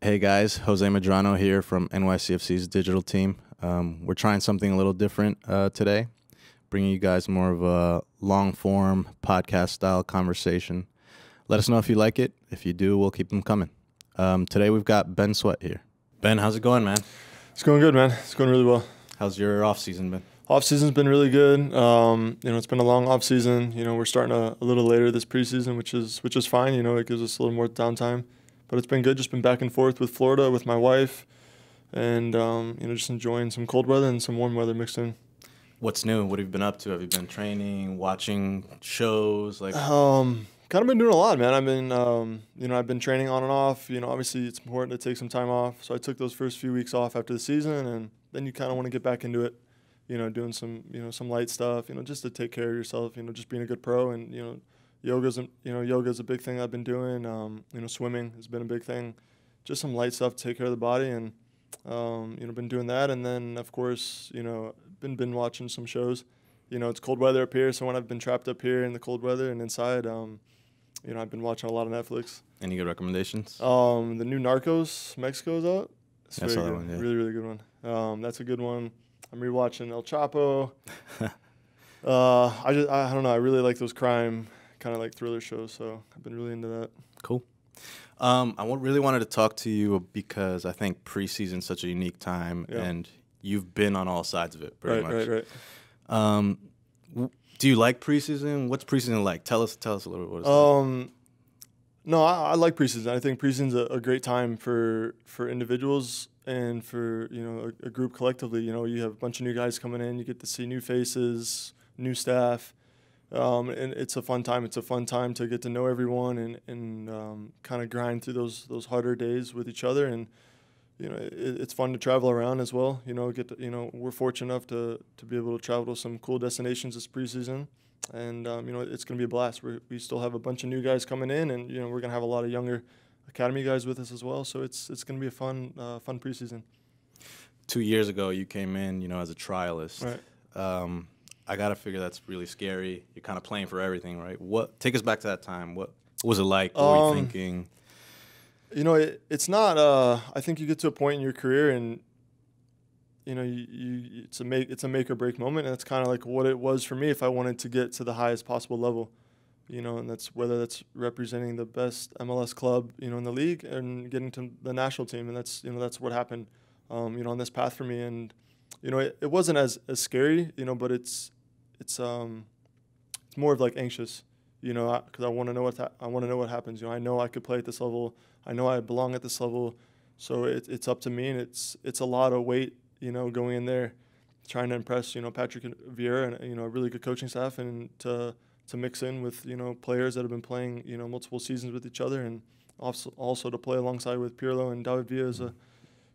Hey guys, Jose Medrano here from NYCFC's digital team. We're trying something a little different today, bringing you guys more of a long-form podcast-style conversation. Let us know if you like it. If you do, we'll keep them coming. Today we've got Ben Sweat here. Ben, how's it going, man? It's going good, man. It's going really well. How's your off-season been? Off-season's been really good. It's been a long off-season. We're starting a little later this preseason, which is fine. It gives us a little more downtime. But it's been good. Just been back and forth with Florida with my wife, and just enjoying some cold weather and some warm weather mixed in. What's new? What have you been up to? Have you been training, watching shows? Kind of been doing a lot, man. I've been training on and off. Obviously it's important to take some time off. So I took those first few weeks off after the season, and then you kind of want to get back into it. Doing some light stuff. Just to take care of yourself. Just being a good pro, and yoga's a big thing I've been doing. Swimming has been a big thing. Just some light stuff to take care of the body, and been doing that. And then of course, been watching some shows. It's cold weather up here, so when I've been trapped up here in the cold weather and inside, I've been watching a lot of Netflix. Any good recommendations? The new Narcos Mexico's out. It's I very saw good. that one, yeah. Really, really good one. That's a good one. I'm rewatching El Chapo. I don't know. I really like those crime kind of like thriller shows, so I've been really into that. Cool. Really wanted to talk to you because I think preseason's such a unique time, and you've been on all sides of it pretty much. Right. Do you like preseason? What's preseason like? Tell us a little bit what it's like. No, I like preseason. I think preseason's a great time for individuals and for a group collectively. You have a bunch of new guys coming in. You get to see new faces, new staff. And it's a fun time. It's a fun time to get to know everyone and kind of grind through those harder days with each other. And it's fun to travel around as well. We're fortunate enough to be able to travel to some cool destinations this preseason, and it's going to be a blast. We still have a bunch of new guys coming in, and we're going to have a lot of younger academy guys with us as well. So it's going to be a fun preseason. 2 years ago, you came in, as a trialist. Right. I gotta figure that's really scary. You're kind of playing for everything, right? Take us back to that time. What was it like? What were you thinking? It's not. I think you get to a point in your career, and it's a make or break moment, and it's kind of like what it was for me if I wanted to get to the highest possible level. And that's whether that's representing the best MLS club, in the league, and getting to the national team, and that's what happened, on this path for me. And it wasn't as scary, but it's more of like anxious, because I want to know what happens. I know I could play at this level. I know I belong at this level. So it's up to me, and it's a lot of weight, going in there, trying to impress, Patrick Vieira and a really good coaching staff, and to mix in with players that have been playing multiple seasons with each other, and also to play alongside with Pirlo and David Villa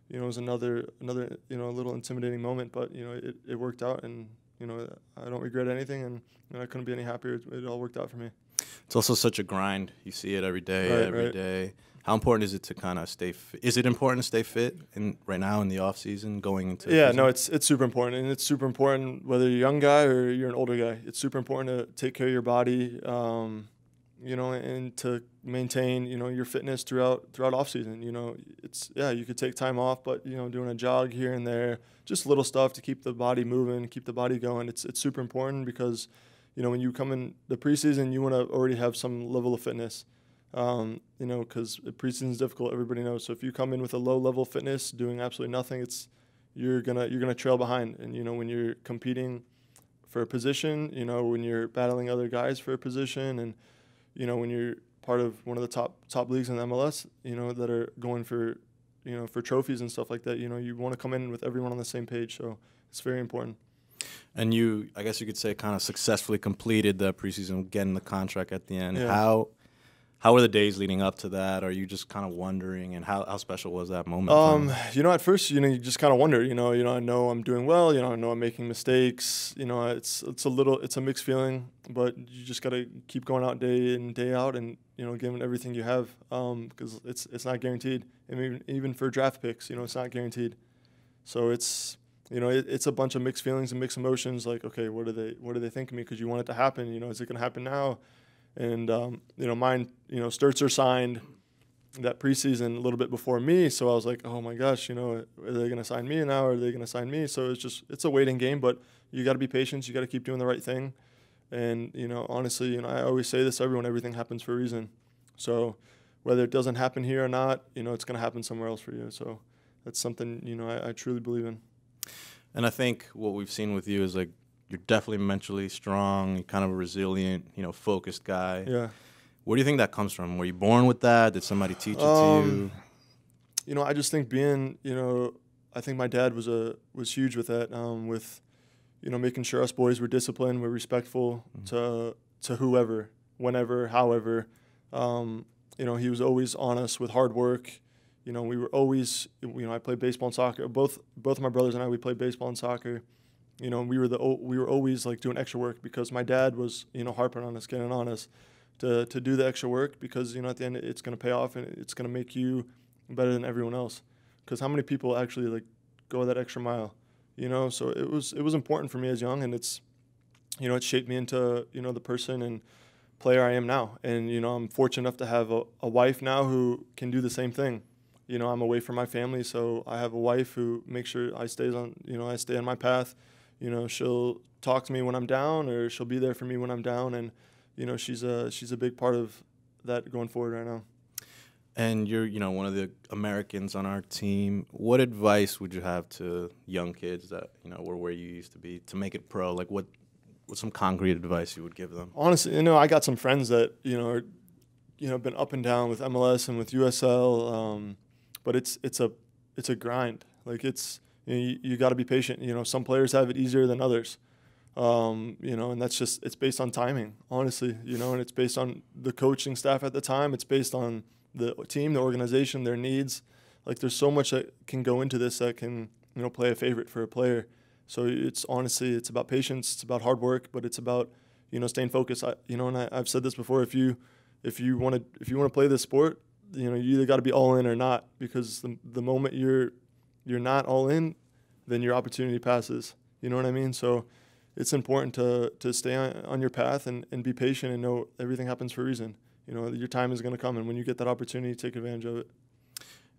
is another little intimidating moment, but it worked out, and I don't regret anything, and I couldn't be any happier. It all worked out for me. It's also such a grind. You see it every day, every day. How important is it to kind of stay fit? Is it important to stay fit right now in the off season going into? Yeah, no, it's super important, and it's super important whether you're a young guy or you're an older guy. It's super important to take care of your body, and to maintain your fitness throughout off season. You could take time off, but doing a jog here and there, just little stuff to keep the body moving, keep the body going. It's super important because when you come in the preseason, you want to already have some level of fitness. Because preseason is difficult, everybody knows. So if you come in with a low level of fitness, doing absolutely nothing, you're gonna trail behind. And when you're competing for a position, when you're battling other guys for a position, and when you're part of one of the top leagues in the MLS, that are going for for trophies and stuff like that, you want to come in with everyone on the same page. So it's very important. And I guess you could say, kind of successfully completed the preseason, getting the contract at the end. Yeah. How were the days leading up to that? Are you just kind of wondering, and how special was that moment? At first, you just kind of wonder. I know I'm doing well. I know I'm making mistakes. It's a mixed feeling, but you just gotta keep going out day in, day out, and giving everything you have. Because it's not guaranteed. I mean, even for draft picks, it's not guaranteed. So it's a bunch of mixed feelings and mixed emotions. Like, okay, what do they think of me? Because you want it to happen. Is it gonna happen now? And mine, Sturzer signed that preseason a little bit before me. So I was like, oh my gosh, you know, are they going to sign me now? Or are they going to sign me? So it's a waiting game, but you got to be patient. You got to keep doing the right thing. And, you know, honestly, you know, I always say this to everyone, everything happens for a reason. So whether it doesn't happen here or not, you know, it's going to happen somewhere else for you. So that's something, you know, I truly believe in. And I think what we've seen with you is, like, you're definitely mentally strong, you're kind of a resilient, you know, focused guy. Yeah. Where do you think that comes from? Were you born with that? Did somebody teach it to you? You know, I just think being, you know, I think my dad was huge with that, with, you know, making sure us boys were disciplined, we're respectful to whoever, whenever, however. You know, he was always on us with hard work. You know, we were always, you know, I played baseball and soccer. Both of my brothers and I, we played baseball and soccer. You know, we were always like doing extra work because my dad was, you know, harping on us, getting on us to do the extra work, because, you know, at the end it's going to pay off and it's going to make you better than everyone else. Because how many people actually like go that extra mile, you know? So it was important for me as young, and it's, you know, it shaped me into, you know, the person and player I am now. And, you know, I'm fortunate enough to have a wife now who can do the same thing. You know, I'm away from my family, so I have a wife who makes sure I stay on my path. You know, she'll talk to me when I'm down, or she'll be there for me when I'm down, and, you know, she's a big part of that going forward right now. And you're, you know, one of the Americans on our team. What advice would you have to young kids that, you know, were where you used to be to make it pro? Like, what's some concrete advice you would give them? Honestly, you know, I got some friends that, you know, are, you know, been up and down with MLS and with USL, but it's a grind. Like, it's, you know, you got to be patient. You know, some players have it easier than others. You know, and that's just, it's based on timing, honestly, you know, and it's based on the coaching staff at the time. It's based on the team, the organization, their needs. Like, there's so much that can go into this that can, you know, play a favorite for a player. So it's honestly, it's about patience, it's about hard work, but it's about, you know, staying focused. You know, and I've said this before, if you want to play this sport, you know, you either got to be all in or not, because the moment you're not all in, then your opportunity passes. You know what I mean? So it's important to stay on your path and be patient and know everything happens for a reason. You know, your time is going to come, and when you get that opportunity, take advantage of it.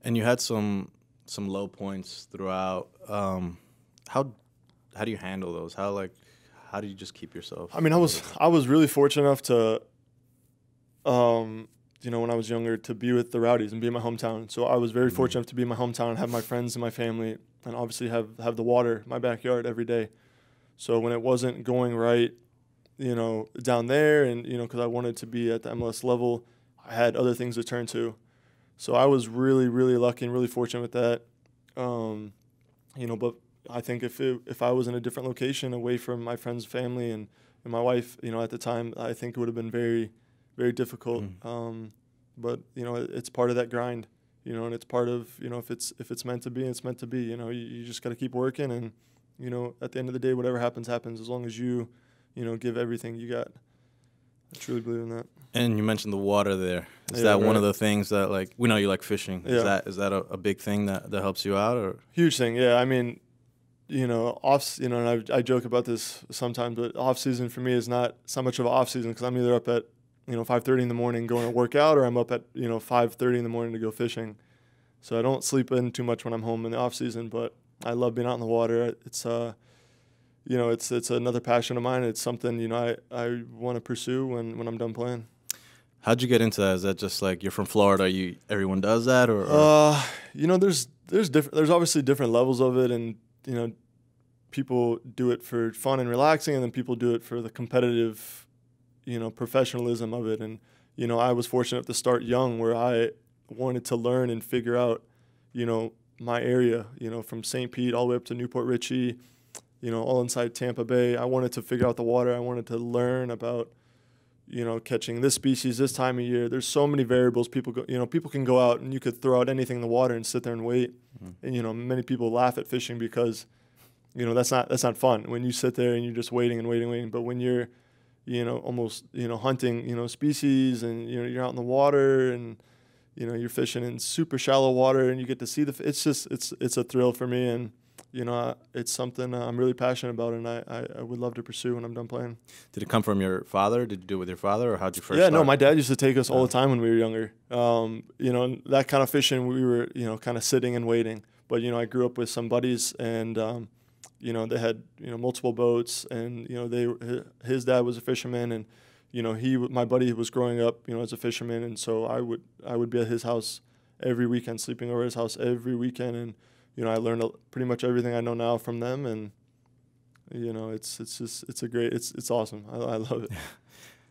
And you had some low points throughout. How do you handle those? How do you just keep yourself? I mean, I was really fortunate enough to, you know, when I was younger, to be with the Rowdies and be in my hometown. So I was very fortunate to be in my hometown and have my friends and my family, and obviously have the water, my backyard, every day. So when it wasn't going right, you know, down there, and, you know, because I wanted to be at the MLS level, I had other things to turn to. So I was really, really lucky and really fortunate with that. You know, but I think if I was in a different location, away from my friends, family, and my wife, you know, at the time, I think it would have been very, very difficult. But, you know, it's part of that grind, you know, and it's part of, you know, if it's meant to be, it's meant to be. You know, you just got to keep working, and, you know, at the end of the day, whatever happens, happens, as long as you know, give everything you got. I truly believe in that. And you mentioned the water there. Is Yeah, that one right. of the things that, like, we know you like fishing. Yeah. Is that a big thing that helps you out? Or Huge thing, yeah. I mean, you know, and I joke about this sometimes, but off season for me is not so much of an off season, because I'm either up at, you know, 5:30 in the morning going to work out, or I'm up at, you know, 5:30 in the morning to go fishing. So I don't sleep in too much when I'm home in the off season, but I love being out in the water. It's you know, it's another passion of mine. It's something, you know, I want to pursue when I'm done playing. how'd you get into that? Is that just like you're from Florida? Everyone does that, or? You know, there's obviously different levels of it, and, you know, people do it for fun and relaxing, and then people do it for the competitive, you know, professionalism of it. And, you know, I was fortunate to start young, where I wanted to learn and figure out, you know, my area, you know, from St. Pete all the way up to Newport Richey, you know, all inside Tampa Bay. I wanted to figure out the water. I wanted to learn about, you know, catching this species this time of year. There's so many variables. People can go out and you could throw out anything in the water and sit there and wait. And, you know, many people laugh at fishing because, you know, that's not fun when you sit there and you're just waiting and waiting. But when you're, you know, almost, you know, hunting, you know, species, and, you know, you're out in the water, and, you know, you're fishing in super shallow water, and you get to see it's a thrill for me. And it's something I'm really passionate about, and I would love to pursue when I'm done playing. Did it come from your father? Did you do it with your father, or how'd you first Yeah, start? no, my dad used to take us all the time when we were younger. That kind of fishing, we were, kind of sitting and waiting. But, I grew up with some buddies, and, they had, multiple boats, and, his dad was a fisherman, and, my buddy was growing up, as a fisherman, and so I would be at his house every weekend, sleeping over at his house every weekend, and, I learned pretty much everything I know now from them, and, it's awesome. I love it.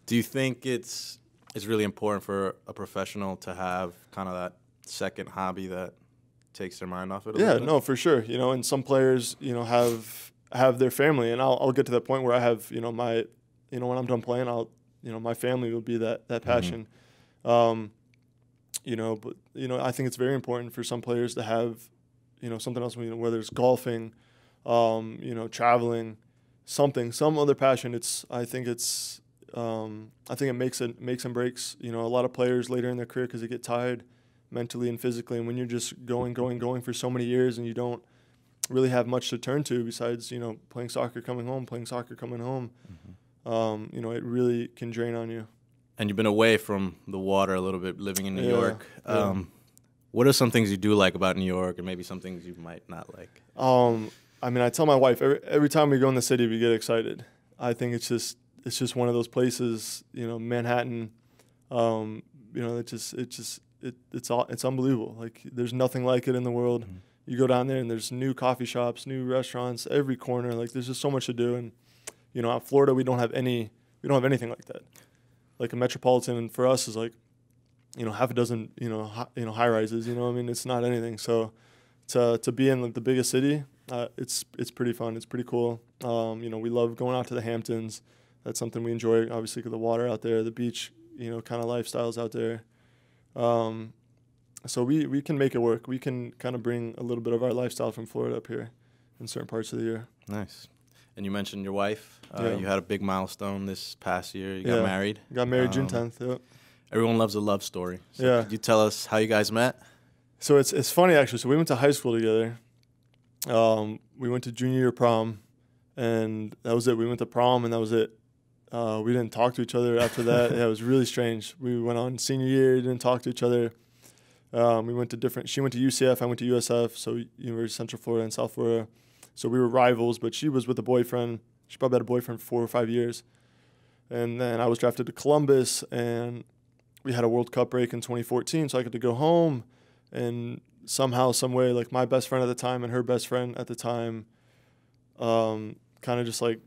Do you think it's really important for a professional to have kind of that second hobby that takes their mind off it a little bit? No, for sure. And some players, have their family, and I'll get to that point where I have, my, when I'm done playing, my family will be that passion. But I think it's very important for some players to have, something else, whether it's golfing, traveling, some other passion. I think it makes and breaks, a lot of players later in their career, because they get tired mentally and physically. And when you're just going for so many years, and you don't really have much to turn to besides, playing soccer, coming home, it really can drain on you. And you've been away from the water a little bit, living in New York. What are some things you do like about New York, and maybe some things you might not like? I tell my wife every time we go in the city, we get excited. I think it's just one of those places, Manhattan. It's unbelievable. Like, there's nothing like it in the world. Mm-hmm. You go down there, and there's new coffee shops, new restaurants, every corner. Like, there's just so much to do. And out Florida, we don't have anything like that. Like, a metropolitan for us is like, half a dozen, high rises. It's not anything. So to be in the biggest city, it's pretty fun. It's pretty cool. We love going out to the Hamptons. That's something we enjoy, obviously, because the water out there, the beach, kind of lifestyles out there. So we can make it work. We can kind of bring a little bit of our lifestyle from Florida up here in certain parts of the year. Nice. And you mentioned your wife. You had a big milestone this past year. You got married. Got married June 10th, yeah. Everyone loves a love story. So could you tell us how you guys met? So it's funny, actually. So we went to high school together. We went to junior year prom, and that was it. We went to prom, and that was it. We didn't talk to each other after that. It was really strange. We went on senior year, didn't talk to each other. We went to she went to UCF, I went to USF, so University of Central Florida and South Florida. So we were rivals, but she was with a boyfriend. She probably had a boyfriend for 4 or 5 years. And then I was drafted to Columbus, and we had a World Cup break in 2014, so I got to go home. And somehow, some way, like, my best friend at the time and her best friend at the time kind of just, like,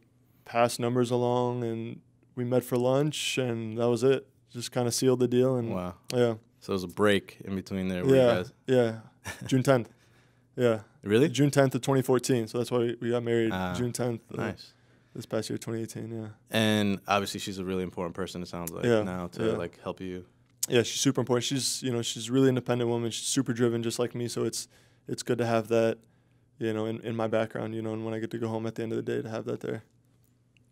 passed numbers along, and we met for lunch, and that was it. Just kind of sealed the deal. And wow. Yeah. So it was a break in between there. You guys... Yeah. June 10th. Yeah. Really? June 10th of 2014. So that's why we got married June 10th. Nice. This past year, 2018, yeah. And obviously she's a really important person, it sounds like, now to like help you. Yeah, she's super important. She's a really independent woman. She's super driven, just like me. So it's good to have that, in my background, and when I get to go home at the end of the day, to have that there.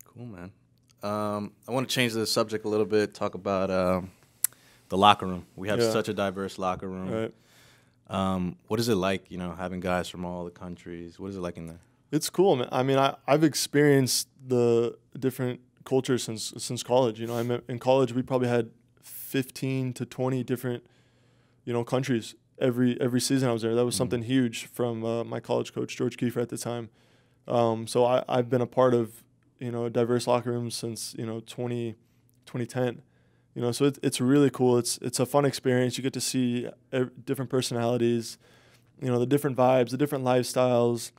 Cool, man. I want to change the subject a little bit, talk about the locker room. We have such a diverse locker room. Right. What is it like, having guys from all the countries? What is it like in there? It's cool, man. I've experienced the different cultures since college. In college, we probably had 15 to 20 different, countries every season I was there. That was something huge from my college coach, George Kiefer, at the time. So I've been a part of, a diverse locker room since, 2010. So it's really cool. It's a fun experience. You get to see different personalities, the different vibes, the different lifestyles,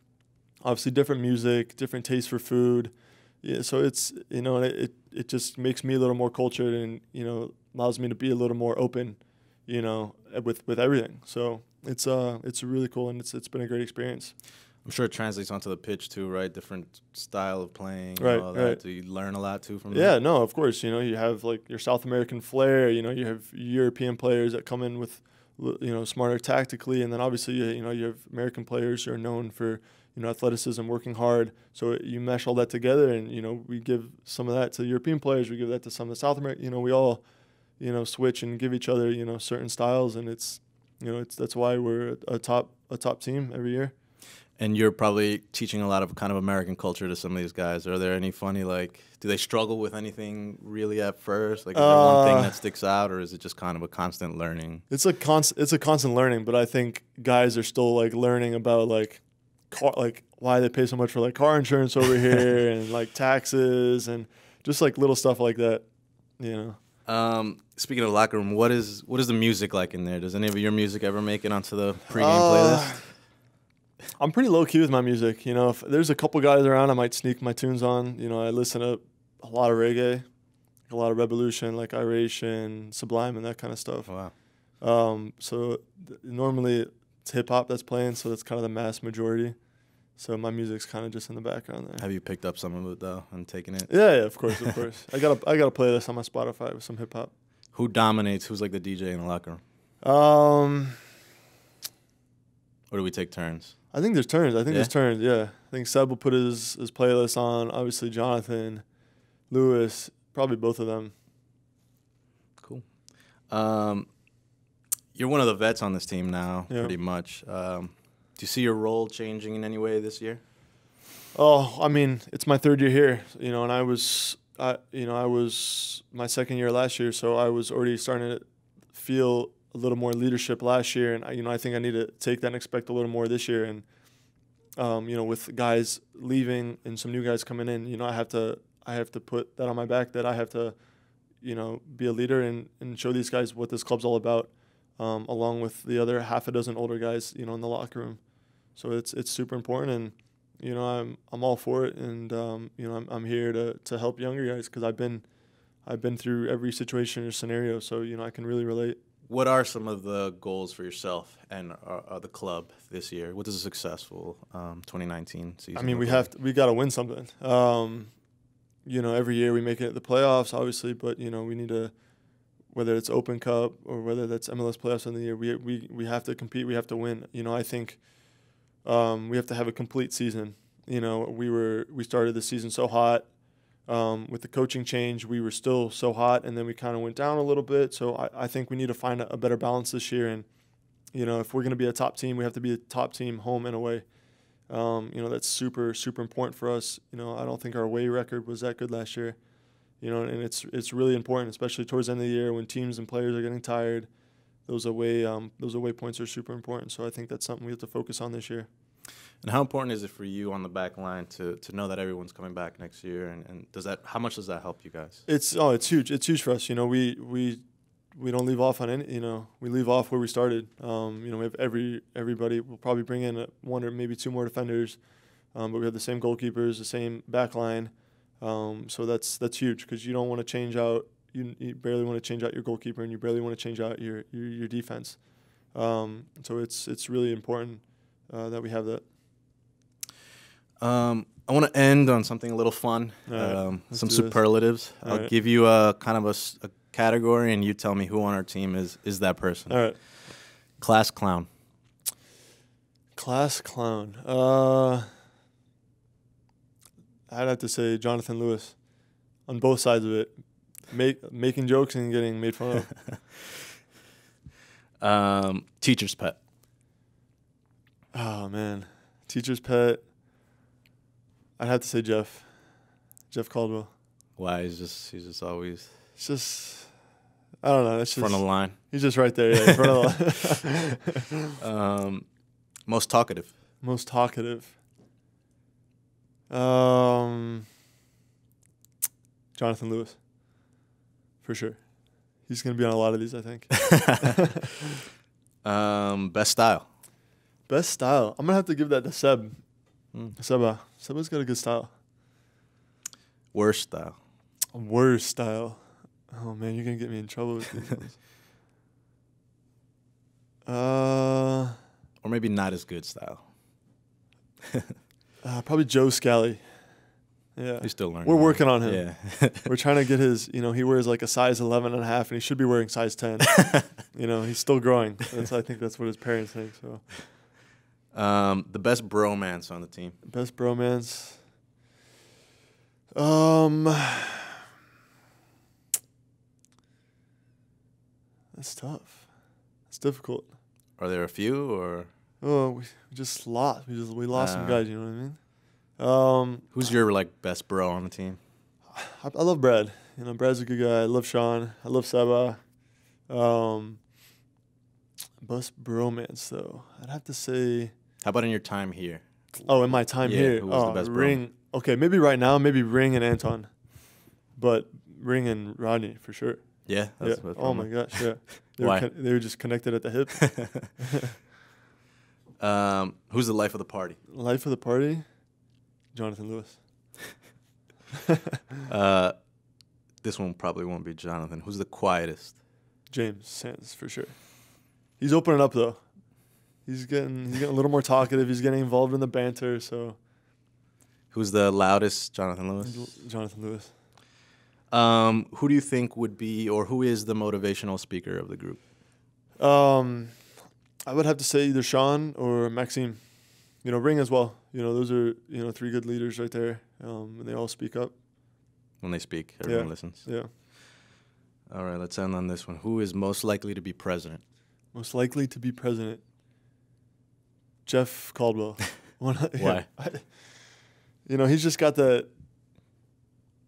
obviously different music, different tastes for food. Yeah, so it's, it just makes me a little more cultured, and, allows me to be a little more open, with everything. So it's really cool, and it's been a great experience. I'm sure it translates onto the pitch too, right? Different style of playing, right, all that. Right. Do you learn a lot too from that? that? No, of course. You have like your South American flair. You have European players that come in with, smarter tactically, and then obviously you have American players who are known for, athleticism, working hard. So you mesh all that together, and we give some of that to European players. We give that to some of the South American. We all, switch and give each other, certain styles, and it's that's why we're a top team every year. And you're probably teaching a lot of kind of American culture to some of these guys. Are there any funny, like, do they struggle with anything really at first? Like, is there one thing that sticks out, or is it just kind of a constant learning? It's a constant learning, but I think guys are still like learning about like why they pay so much for like car insurance over here and like taxes and just like little stuff like that, you know. Speaking of locker room, what is the music like in there? Does any of your music ever make it onto the pregame playlist? I'm pretty low key with my music. You know, if there's a couple guys around, I might sneak my tunes on. You know, I listen to a lot of reggae, a lot of Revolution, like Iration, Sublime, and that kind of stuff. Wow. So normally it's hip hop that's playing, so that's kind of the mass majority. So my music's kind of just in the background there. Have you picked up some of it though and taken it? Yeah, of course. I got a playlist on my Spotify with some hip hop. Who dominates? Who's like the DJ in the locker room? Or do we take turns? I think there's turns. Yeah. I think Seb will put his playlist on. Obviously, Jonathan, Lewis, probably both of them. Cool. You're one of the vets on this team now, pretty much. Do you see your role changing in any way this year? Oh, I mean, it's my third year here, you know, and I was my second year last year, so I was already starting to feel a little more leadership last year, and I think I need to take that and expect a little more this year. And you know, with guys leaving and some new guys coming in, you know, I have to put that on my back, that I have to, you know, be a leader and show these guys what this club's all about, along with the other half a dozen older guys, you know, in the locker room. So it's super important, and you know, I'm all for it, and you know, I'm here to help younger guys because I've been through every situation or scenario, so you know, I can really relate. What are some of the goals for yourself and the club this year? What does a successful 2019 season? I mean, we got to win something. You know, every year we make it the playoffs, obviously, but you know, we need to, whether it's Open Cup or whether that's MLS playoffs in the year, we have to compete. We have to win. You know, I think we have to have a complete season. You know, we started the season so hot. With the coaching change, we were still so hot, and then we kind of went down a little bit. So I think we need to find a better balance this year. And, you know, if we're going to be a top team, we have to be a top team home and away. You know, that's super, super important for us. You know, I don't think our away record was that good last year. You know, and it's really important, especially towards the end of the year when teams and players are getting tired. Those away points are super important. So I think that's something we have to focus on this year. And how important is it for you on the back line to know that everyone's coming back next year? And how much does that help you guys? It's huge. It's huge for us. You know, we don't leave off on any. You know, we leave off where we started. You know, we have everybody. We'll probably bring in one or maybe two more defenders, but we have the same goalkeepers, the same back line. So that's huge because you don't want to change out. You barely want to change out your goalkeeper, and you barely want to change out your defense. So it's really important that we have that. I want to end on something a little fun, some superlatives. I'll give you a kind of a category, and you tell me who on our team is that person. All right. Class clown. Class clown. I'd have to say Jonathan Lewis on both sides of it, making jokes and getting made fun of. Teacher's pet. Oh, man. Teacher's pet. I'd have to say Jeff Caldwell. Why? He's just always. It's just, I don't know. It's just front of the line. He's just right there. Yeah, front of the line. Most talkative. Most talkative. Jonathan Lewis, for sure. He's gonna be on a lot of these, I think. Best style. Best style. I'm gonna have to give that to Seb. Seba's got a good style. Worst style. Worst style. Oh man, you're gonna get me in trouble with these ones. Or maybe not as good style. Probably Joe Scally. Yeah. He's still learning. We're working on him. Yeah. We're trying to get his, you know, he wears like a size 11 and a half, and he should be wearing size 10. You know, he's still growing. I think that's what his parents think. So. The best bromance on the team. Best bromance. That's tough. It's difficult. Are there a few, or Oh, we just lost. We lost some guys. You know what I mean? Who's your like best bro on the team? I love Brad. You know, Brad's a good guy. I love Sean. I love Seba. Best bromance though, I'd have to say. How about in your time here? Oh, in my time here. Who was the best Ring. Okay, maybe right now, maybe Ring and Anton, but Ring and Rodney for sure. Yeah. That's oh my gosh. Yeah. Why? They were just connected at the hip. Who's the life of the party? Life of the party, Jonathan Lewis. This one probably won't be Jonathan. Who's the quietest? James Sands for sure. He's opening up though. He's getting a little more talkative. He's getting involved in the banter. So. Who's the loudest? Jonathan Lewis. Jonathan Lewis. Who do you think would be, or who is the motivational speaker of the group? I would have to say either Sean or Maxime. You know, Ring as well. You know, those are, you know, 3 good leaders right there. And they all speak up. When they speak, everyone listens. Yeah. All right, let's end on this one. Who is most likely to be president? Most likely to be president? Jeff Caldwell. Why? You know, he's just got the.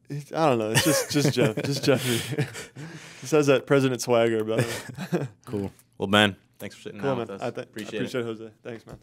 I don't know. It's just Jeff. Just Jeffrey. Just has that president swagger about him. Cool. Well, Ben, thanks for sitting down with us. I appreciate it, Jose. Thanks, man.